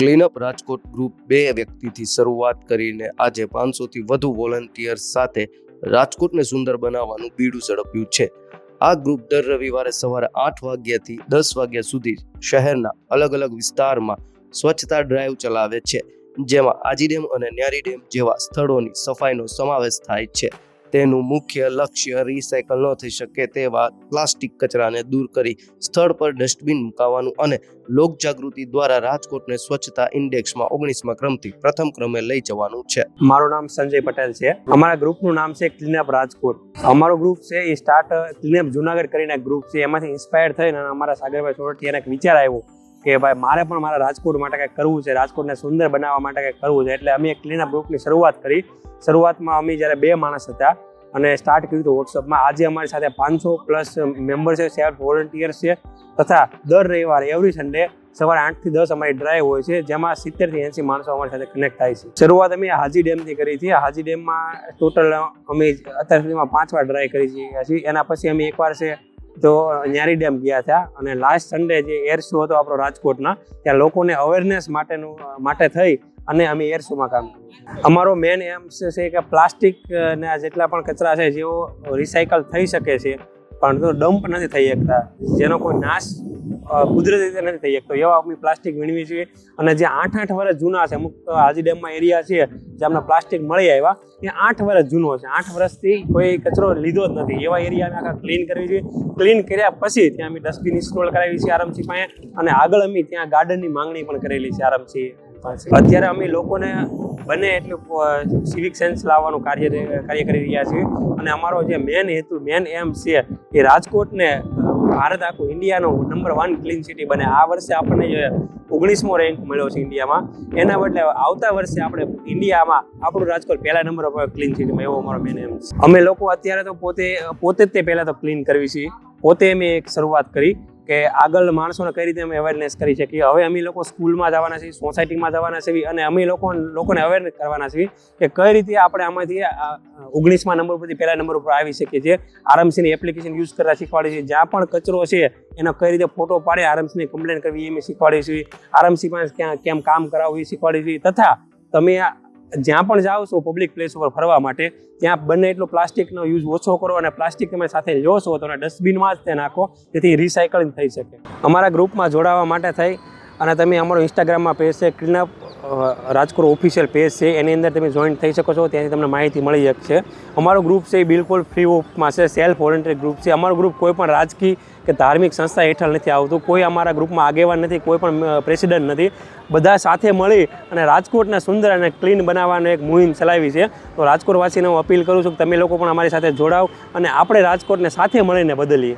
Clean-up Rajkot group 2 વ્યક્તિથી શરૂઆત કરીને આજે 500થી વધુ વોલન્ટિયર્સ સાથે રાજકોટને સુંદર બનાવવાનું બીડું ઝડપ્યું છે। આ ગ્રુપ દર રવિવારે સવારે 8 વાગ્યાથી 10 વાગ્યા સુધી શહેરના અલગ અલગ વિસ્તારમાં સ્વચ્છતા ડ્રાઈવ ચલાવે છે, જેમાં આજી ડેમ અને ન્યારી ડેમ જેવા સ્થળોની સફાઈનો સમાવેશ થાય છે। તેનું મુખ્ય લક્ષ્ય રિસાયકલ ન થઈ શકે તેવા પ્લાસ્ટિક કચરાને દૂર કરી સ્થળ પર ડસ્ટબિન મુકાવવાનું અને લોક જાગૃતિ દ્વારા રાજકોટને સ્વચ્છતા ઇન્ડેક્સમાં 19મા ક્રમથી પ્રથમ ક્રમે લઈ જવાનું છે। મારું નામ સંજય પટેલ છે। અમારા ગ્રુપનું નામ છે ક્લીનઅપ રાજકોટ। અમારો ગ્રુપ છે એ સ્ટાર્ટ ક્લીનઅપ જુનાગઢ કરીને એક ગ્રુપ છે, એમાંથી ઇન્સ્પાયર થઈને અમારા સાગરભાઈ સોરઠિયાને એક વિચાર આવ્યો કે ભાઈ મારે પણ મારા રાજકોટ માટે કંઈક કરવું છે, રાજકોટને સુંદર બનાવવા માટે કંઈક કરવું છે। એટલે અમે એક ક્લીનઅપ ગ્રુપની શરૂઆત કરી। શરૂઆતમાં અમે જ્યારે 2 માણસ હતા અને સ્ટાર્ટ કર્યું હતું વોટ્સઅપમાં। આજે અમારી સાથે 500+ મેમ્બર છે, સેલ્ફ વોલન્ટિયર્સ છે, તથા દર રવિવારે એવરી સન્ડે સવારે 8 થી 10 અમારી ડ્રાઈવ હોય છે, જેમાં 70 થી 80 માણસો અમારી સાથે કનેક્ટ થાય છે। શરૂઆત અમે હાજી ડેમથી કરી હતી। હાજી ડેમમાં ટોટલ અમે અત્યાર સુધીમાં 5 વાર ડ્રાઈવ કરી છીએ। એના પછી અમે એકવાર છે તો ન્યારી ડેમ ગયા હતા અને લાસ્ટ સન્ડે જે એર શો હતો આપણો રાજકોટના, ત્યાં લોકોને અવેરનેસ માટે થઈ અને અમે એર શોમાં કામ કર્યું। અમારો મેન એમ છે કે પ્લાસ્ટિકના જેટલા પણ કચરા છે જેઓ રિસાયકલ થઈ શકે છે પણ ડમ્પ નથી થઈ શકતા, જેનો કોઈ નાશ કુદરતી રીતે નથી થઈ શકતો, એવા અમે પ્લાસ્ટિક વીણવી છીએ। અને જે 8 વર્ષ જૂના છે, અમુક હાજી ડેમમાં એરિયા છે જે અમને પ્લાસ્ટિક મળી આવ્યા એ 8 વર્ષ જૂનો છે, 8 વર્ષથી કોઈ કચરો લીધો જ નથી, એવા એરિયા અમે આખા ક્લીન કરવી જોઈએ। ક્લીન કર્યા પછી ત્યાં અમે ડસ્ટબિન ઇન્સ્ટોલ કરાવી છે આરએમસી પાસે, અને આગળ અમે ત્યાં ગાર્ડનની માંગણી પણ કરેલી છે આરએમસી પાસે। અત્યારે અમે લોકોને બને એટલું સિવિક સેન્સ લાવવાનું કાર્ય કરી રહ્યા છીએ, અને અમારો જે મેન એમ છે એ રાજકોટને ભારત આખું ઇન્ડિયાનો નંબર 1 ક્લીન સિટી બને। આ વર્ષે આપણને જે 19મો રેન્ક મળ્યો છે ઇન્ડિયામાં, એના બદલે આવતા વર્ષે આપણે ઇન્ડિયામાં આપણું રાજકોટ પહેલા નંબર પર ક્લીન સિટીમાં, એવો અમારો મેન એમ છે। અમે લોકો અત્યારે તો પોતે જ તે પહેલાં તો ક્લીન કરવી છીએ, પોતે મેં એક શરૂઆત કરી કે આગળ માણસોને કઈ રીતે અમે અવેરનેસ કરી શકીએ। હવે અમે લોકો સ્કૂલમાં જવાના છીએ, સોસાયટીમાં જવાના છીએ, અને અમે લોકોને અવેરનેસ કરવાના છીએ કે કઈ રીતે આપણે આમાંથી 19મા નંબર પરથી પહેલા નંબર ઉપર આવી શકીએ છીએ। આરએમસીની એપ્લિકેશન યુઝ કરતા શીખવાડીએ છીએ, જ્યાં પણ કચરો છે એનો કઈ રીતે ફોટો પાડી આરએમસીને કમ્પ્લેન કરવી એ અમે શીખવાડીએ છીએ। આરએમસી પાસે કેમ કામ કરાવવું એ શીખવાડીએ છીએ, તથા તમે જ્યાં પણ જાઓ છો પબ્લિક પ્લેસ ઉપર ફરવા માટે, ત્યાં બને એટલો પ્લાસ્ટિકનો યુઝ ઓછો કરો, અને પ્લાસ્ટિક તમે સાથે લો છો તો ડસ્ટબિનમાં જ તે નાખો, જેથી રિસાયકલિંગ થઈ શકે। અમારા ગ્રુપમાં જોડાવા માટે થઈ અને તમે અમારો ઇન્સ્ટાગ્રામમાં પેજ છે ક્લીનઅપ રાજકોટ ઓફિશિયલ પેજ છે, એની અંદર તમે જોઈન થઈ શકો છો, ત્યાંથી તમને માહિતી મળી શકશે। અમારો ગ્રુપ છે એ બિલકુલ ફ્રી ઓફમાં છે, સેલ્ફ વોલન્ટિયર ગ્રુપ છે। અમારો ગ્રુપ કોઈ પણ રાજકીય કે ધાર્મિક સંસ્થા હેઠળ નથી આવતું, કોઈ અમારા ગ્રુપમાં આગેવાન નથી, કોઈ પણ પ્રેસિડેન્ટ નથી, બધા સાથે મળી અને રાજકોટને સુંદર અને ક્લીન બનાવવાનો એક મુહિમ ચલાવી છે। તો રાજકોટવાસીને હું અપીલ કરું છું કે તમે લોકો પણ અમારી સાથે જોડાઓ અને આપણે રાજકોટને સાથે મળીને બદલીએ।